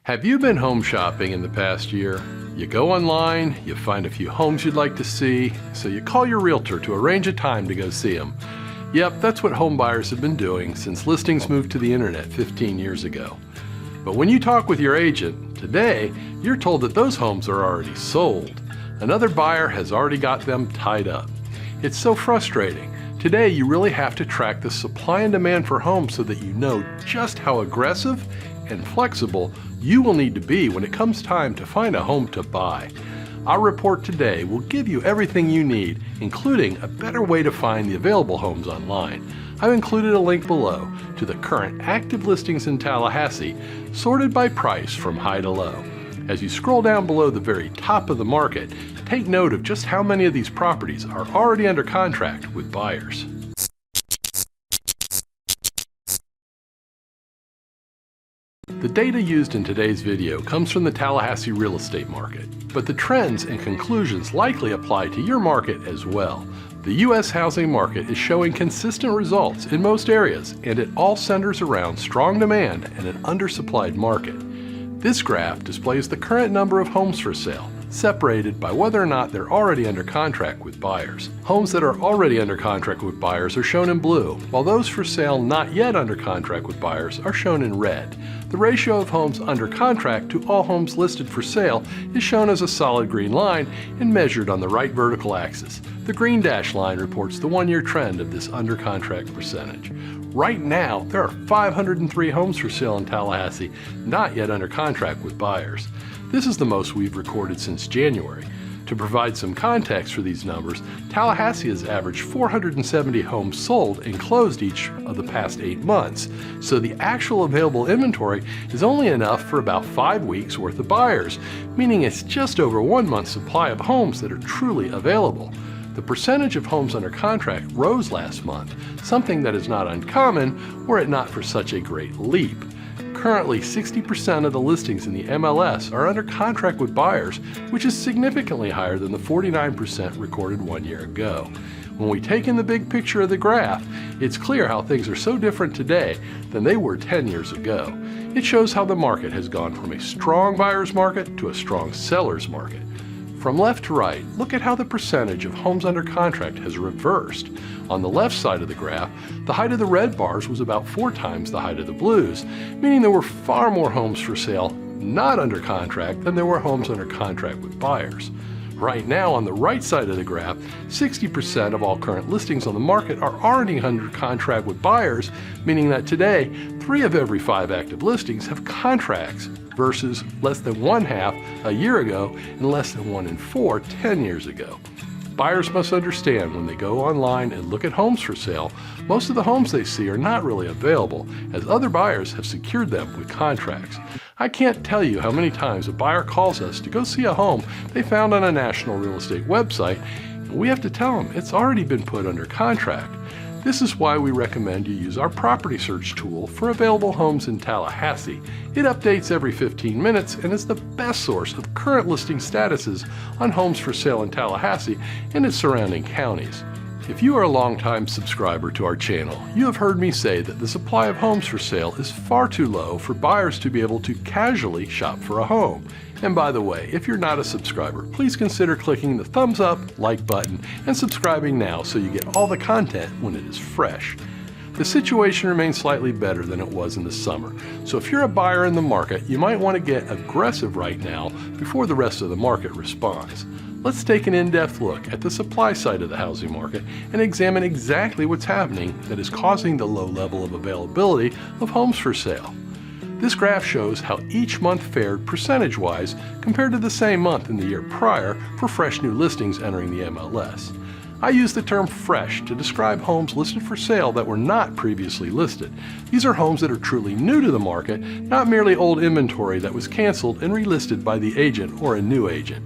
Have you been home shopping in the past year? You go online, you find a few homes you'd like to see, so you call your realtor to arrange a time to go see them. Yep, that's what home buyers have been doing since listings moved to the internet 15 years ago. But when you talk with your agent, today, you're told that those homes are already sold. Another buyer has already got them tied up. It's so frustrating. Today, you really have to track the supply and demand for homes so that you know just how aggressive and flexible you will need to be when it comes time to find a home to buy. Our report today will give you everything you need, including a better way to find the available homes online. I've included a link below to the current active listings in Tallahassee, sorted by price from high to low. As you scroll down below the very top of the market, take note of just how many of these properties are already under contract with buyers. The data used in today's video comes from the Tallahassee real estate market, but the trends and conclusions likely apply to your market as well. The U.S. housing market is showing consistent results in most areas, and it all centers around strong demand and an undersupplied market. This graph displays the current number of homes for sale, separated by whether or not they're already under contract with buyers. Homes that are already under contract with buyers are shown in blue, while those for sale not yet under contract with buyers are shown in red. The ratio of homes under contract to all homes listed for sale is shown as a solid green line and measured on the right vertical axis. The green dashed line reports the one-year trend of this under contract percentage. Right now, there are 503 homes for sale in Tallahassee, not yet under contract with buyers. This is the most we've recorded since January. To provide some context for these numbers, Tallahassee has averaged 470 homes sold and closed each of the past 8 months, so the actual available inventory is only enough for about 5 weeks worth of buyers, meaning it's just over 1 month's supply of homes that are truly available. The percentage of homes under contract rose last month, something that is not uncommon were it not for such a great leap. Currently, 60% of the listings in the MLS are under contract with buyers, which is significantly higher than the 49% recorded 1 year ago. When we take in the big picture of the graph, it's clear how things are so different today than they were 10 years ago. It shows how the market has gone from a strong buyer's market to a strong seller's market. From left to right, look at how the percentage of homes under contract has reversed. On the left side of the graph, the height of the red bars was about 4 times the height of the blues, meaning there were far more homes for sale not under contract than there were homes under contract with buyers. Right now, on the right side of the graph, 60% of all current listings on the market are already under contract with buyers, meaning that today, 3 of every 5 active listings have contracts, versus less than 1/2 a year ago and less than 1 in 4 10 years ago. Buyers must understand when they go online and look at homes for sale, most of the homes they see are not really available, as other buyers have secured them with contracts. I can't tell you how many times a buyer calls us to go see a home they found on a national real estate website, and we have to tell them it's already been put under contract. This is why we recommend you use our property search tool for available homes in Tallahassee. It updates every 15 minutes and is the best source of current listing statuses on homes for sale in Tallahassee and its surrounding counties. If you are a longtime subscriber to our channel, you have heard me say that the supply of homes for sale is far too low for buyers to be able to casually shop for a home. And by the way, if you're not a subscriber, please consider clicking the thumbs up, like button, and subscribing now so you get all the content when it is fresh. The situation remains slightly better than it was in the summer, so if you're a buyer in the market, you might want to get aggressive right now before the rest of the market responds. Let's take an in-depth look at the supply side of the housing market and examine exactly what's happening that is causing the low level of availability of homes for sale. This graph shows how each month fared percentage-wise compared to the same month in the year prior for fresh new listings entering the MLS. I use the term fresh to describe homes listed for sale that were not previously listed. These are homes that are truly new to the market, not merely old inventory that was canceled and relisted by the agent or a new agent.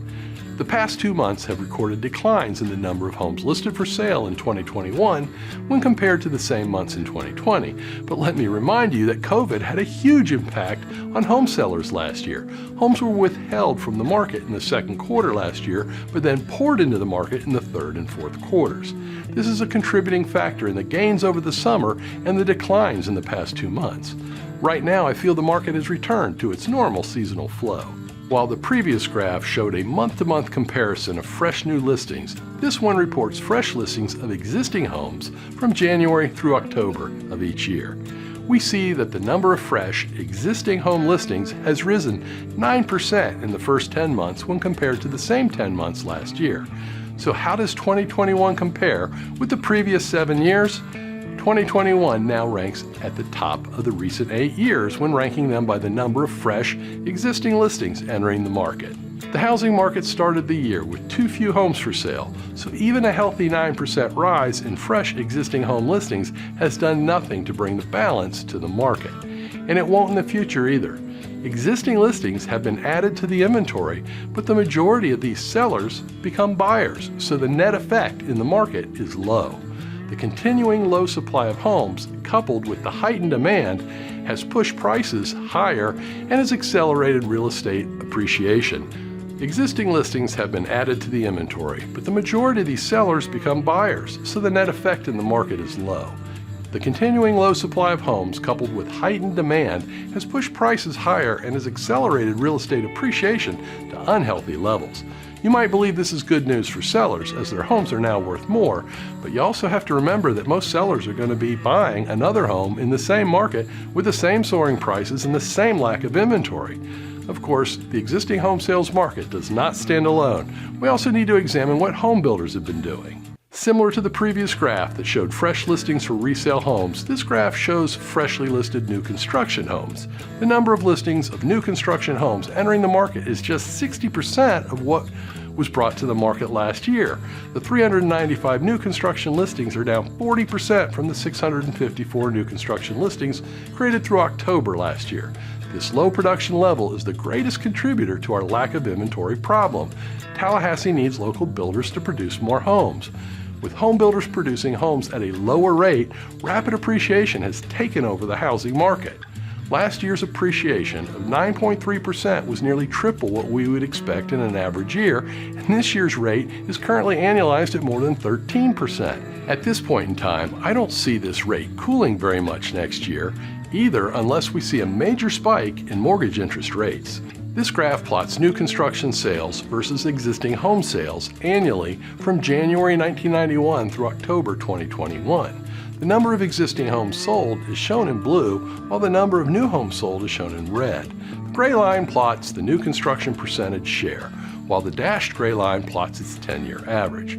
The past 2 months have recorded declines in the number of homes listed for sale in 2021 when compared to the same months in 2020. But let me remind you that COVID had a huge impact on home sellers last year. Homes were withheld from the market in the second quarter last year, but then poured into the market in the third and fourth quarters. This is a contributing factor in the gains over the summer and the declines in the past 2 months. Right now, I feel the market has returned to its normal seasonal flow. While the previous graph showed a month-to-month comparison of fresh new listings, this one reports fresh listings of existing homes from January through October of each year. We see that the number of fresh, existing home listings has risen 9% in the first 10 months when compared to the same 10 months last year. So how does 2021 compare with the previous 7 years? 2021 now ranks at the top of the recent 8 years when ranking them by the number of fresh, existing listings entering the market. The housing market started the year with too few homes for sale, so even a healthy 9% rise in fresh existing home listings has done nothing to bring the balance to the market. And it won't in the future either. Existing listings have been added to the inventory, but the majority of these sellers become buyers, so the net effect in the market is low. The continuing low supply of homes, coupled with the heightened demand, has pushed prices higher and has accelerated real estate appreciation. Existing listings have been added to the inventory, but the majority of these sellers become buyers, so the net effect in the market is low. The continuing low supply of homes, coupled with heightened demand, has pushed prices higher and has accelerated real estate appreciation to unhealthy levels. You might believe this is good news for sellers, as their homes are now worth more, but you also have to remember that most sellers are going to be buying another home in the same market with the same soaring prices and the same lack of inventory. Of course, the existing home sales market does not stand alone. We also need to examine what home builders have been doing. Similar to the previous graph that showed fresh listings for resale homes, this graph shows freshly listed new construction homes. The number of listings of new construction homes entering the market is just 60% of what was brought to the market last year. The 395 new construction listings are down 40% from the 654 new construction listings created through October last year. This low production level is the greatest contributor to our lack of inventory problem. Tallahassee needs local builders to produce more homes. With home builders producing homes at a lower rate, rapid appreciation has taken over the housing market. Last year's appreciation of 9.3% was nearly triple what we would expect in an average year, and this year's rate is currently annualized at more than 13%. At this point in time, I don't see this rate cooling very much next year, either, unless we see a major spike in mortgage interest rates. This graph plots new construction sales versus existing home sales annually from January 1991 through October 2021. The number of existing homes sold is shown in blue, while the number of new homes sold is shown in red. The gray line plots the new construction percentage share, while the dashed gray line plots its 10-year average.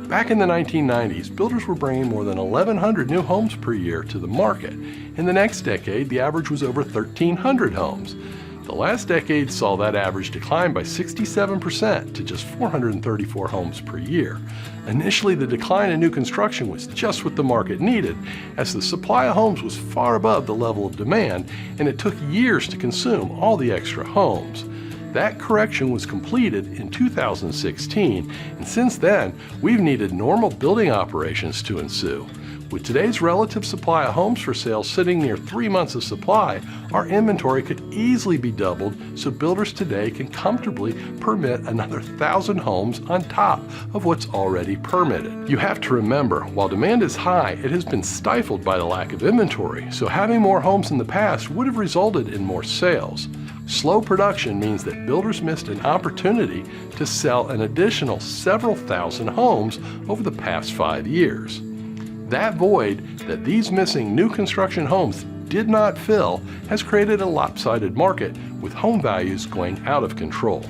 Back in the 1990s, builders were bringing more than 1,100 new homes per year to the market. In the next decade, the average was over 1,300 homes. The last decade saw that average decline by 67% to just 434 homes per year. Initially, the decline in new construction was just what the market needed, as the supply of homes was far above the level of demand, and it took years to consume all the extra homes. That correction was completed in 2016, and since then, we've needed normal building operations to ensue. With today's relative supply of homes for sale sitting near 3 months of supply, our inventory could easily be doubled, so builders today can comfortably permit another 1,000 homes on top of what's already permitted. You have to remember, while demand is high, it has been stifled by the lack of inventory, so having more homes in the past would have resulted in more sales. Slow production means that builders missed an opportunity to sell an additional several thousand homes over the past 5 years. That void that these missing new construction homes did not fill has created a lopsided market with home values going out of control.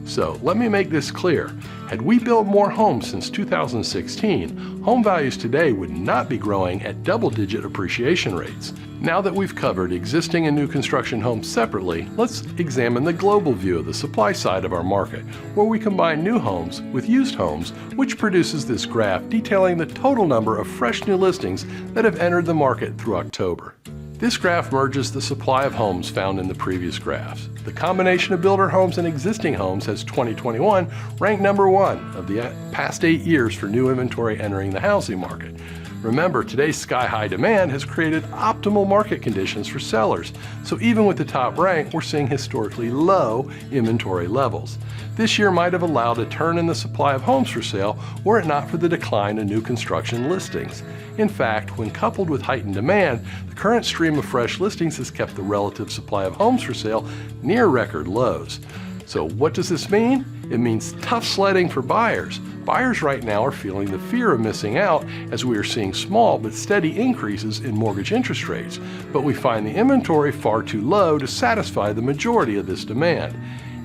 So let me make this clear. Had we built more homes since 2016, home values today would not be growing at double-digit appreciation rates. Now that we've covered existing and new construction homes separately, let's examine the global view of the supply side of our market, where we combine new homes with used homes, which produces this graph detailing the total number of fresh new listings that have entered the market through October. This graph merges the supply of homes found in the previous graphs. The combination of builder homes and existing homes has 2021 ranked number 1 of the past 8 years for new inventory entering the housing market. Remember, today's sky-high demand has created optimal market conditions for sellers, so even with the top rank, we're seeing historically low inventory levels. This year might have allowed a turn in the supply of homes for sale were it not for the decline in new construction listings. In fact, when coupled with heightened demand, the current stream of fresh listings has kept the relative supply of homes for sale near record lows. So what does this mean? It means tough sledding for buyers. Buyers right now are feeling the fear of missing out as we are seeing small but steady increases in mortgage interest rates, but we find the inventory far too low to satisfy the majority of this demand.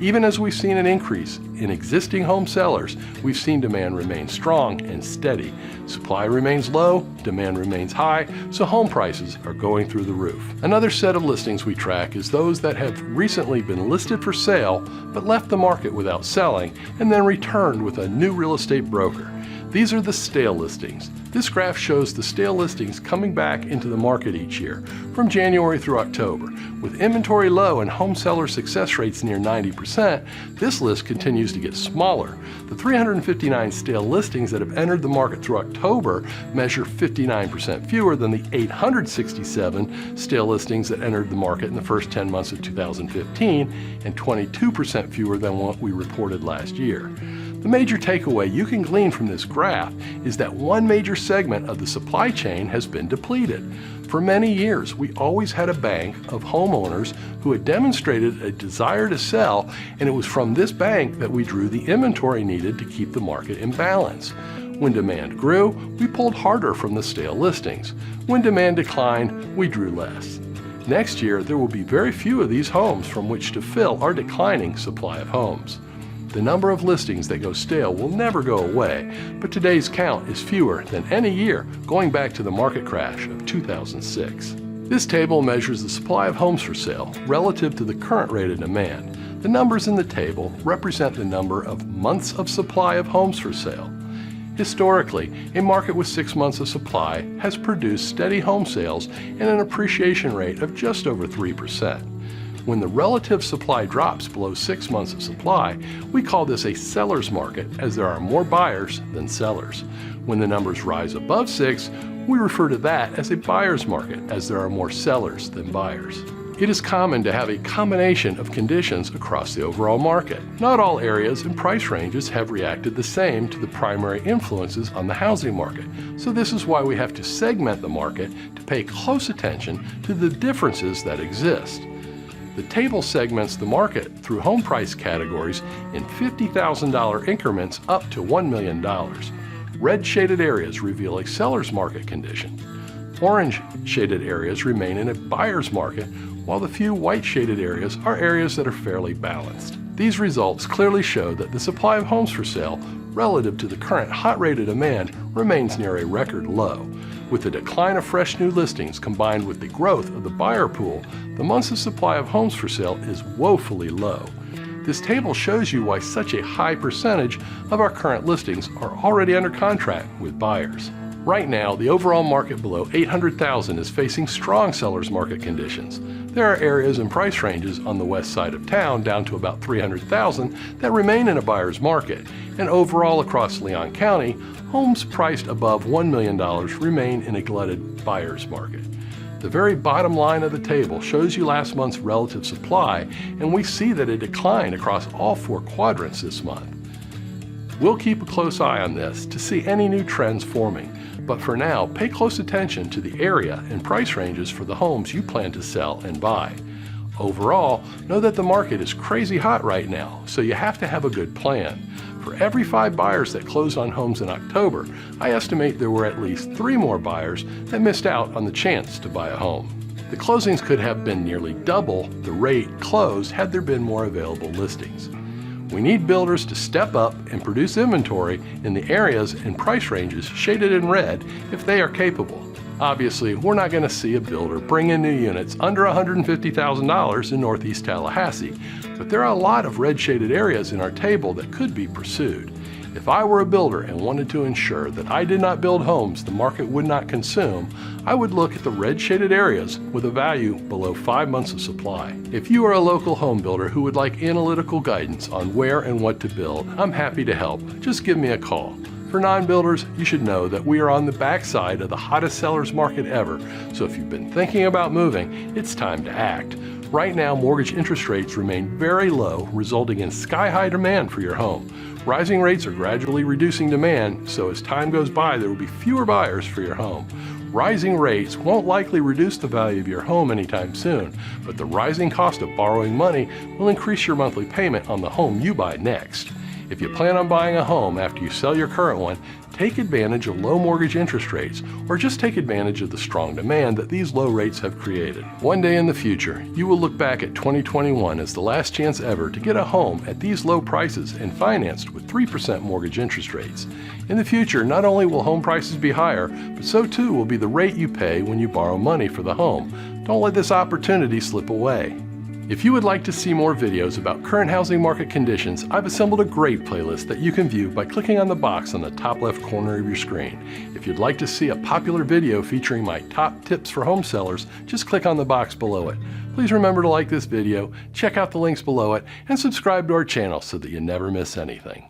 Even as we've seen an increase in existing home sellers, we've seen demand remain strong and steady. Supply remains low, demand remains high, so home prices are going through the roof. Another set of listings we track is those that have recently been listed for sale but left the market without selling and then returned with a new real estate broker. These are the stale listings. This graph shows the stale listings coming back into the market each year, from January through October. With inventory low and home seller success rates near 90%, this list continues to get smaller. The 359 stale listings that have entered the market through October measure 59% fewer than the 867 stale listings that entered the market in the first 10 months of 2015, and 22% fewer than what we reported last year. The major takeaway you can glean from this graph is that one major segment of the supply chain has been depleted. For many years, we always had a bank of homeowners who had demonstrated a desire to sell, and it was from this bank that we drew the inventory needed to keep the market in balance. When demand grew, we pulled harder from the stale listings. When demand declined, we drew less. Next year, there will be very few of these homes from which to fill our declining supply of homes. The number of listings that go stale will never go away, but today's count is fewer than any year going back to the market crash of 2006. This table measures the supply of homes for sale relative to the current rate of demand. The numbers in the table represent the number of months of supply of homes for sale. Historically, a market with 6 months of supply has produced steady home sales and an appreciation rate of just over 3%. When the relative supply drops below 6 months of supply, we call this a seller's market, as there are more buyers than sellers. When the numbers rise above 6, we refer to that as a buyer's market, as there are more sellers than buyers. It is common to have a combination of conditions across the overall market. Not all areas and price ranges have reacted the same to the primary influences on the housing market, so this is why we have to segment the market to pay close attention to the differences that exist. The table segments the market through home price categories in $50,000 increments up to $1 million. Red shaded areas reveal a seller's market condition. Orange shaded areas remain in a buyer's market, while the few white shaded areas are areas that are fairly balanced. These results clearly show that the supply of homes for sale relative to the current hot rate of demand remains near a record low. With the decline of fresh new listings combined with the growth of the buyer pool, the months of supply of homes for sale is woefully low. This table shows you why such a high percentage of our current listings are already under contract with buyers. Right now, the overall market below 800,000 is facing strong seller's market conditions. There are areas and price ranges on the west side of town down to about 300,000 that remain in a buyer's market, and overall across Leon County, homes priced above $1 million remain in a glutted buyer's market. The very bottom line of the table shows you last month's relative supply, and we see that it declined across all 4 quadrants this month. We'll keep a close eye on this to see any new trends forming, but for now, pay close attention to the area and price ranges for the homes you plan to sell and buy. Overall, know that the market is crazy hot right now, so you have to have a good plan. For every 5 buyers that closed on homes in October, I estimate there were at least 3 more buyers that missed out on the chance to buy a home. The closings could have been nearly double the rate closed had there been more available listings. We need builders to step up and produce inventory in the areas and price ranges shaded in red if they are capable. Obviously, we're not going to see a builder bring in new units under $150,000 in Northeast Tallahassee, but there are a lot of red shaded areas in our table that could be pursued. If I were a builder and wanted to ensure that I did not build homes the market would not consume, I would look at the red shaded areas with a value below 5 months of supply. If you are a local home builder who would like analytical guidance on where and what to build, I'm happy to help. Just give me a call. For non-builders, you should know that we are on the backside of the hottest sellers market ever, so if you've been thinking about moving, it's time to act. Right now, mortgage interest rates remain very low, resulting in sky-high demand for your home. Rising rates are gradually reducing demand, so as time goes by, there will be fewer buyers for your home. Rising rates won't likely reduce the value of your home anytime soon, but the rising cost of borrowing money will increase your monthly payment on the home you buy next. If you plan on buying a home after you sell your current one, take advantage of low mortgage interest rates, or just take advantage of the strong demand that these low rates have created. One day in the future, you will look back at 2021 as the last chance ever to get a home at these low prices and financed with 3% mortgage interest rates. In the future, not only will home prices be higher, but so too will be the rate you pay when you borrow money for the home. Don't let this opportunity slip away. If you would like to see more videos about current housing market conditions, I've assembled a great playlist that you can view by clicking on the box on the top left corner of your screen. If you'd like to see a popular video featuring my top tips for home sellers, just click on the box below it. Please remember to like this video, check out the links below it, and subscribe to our channel so that you never miss anything.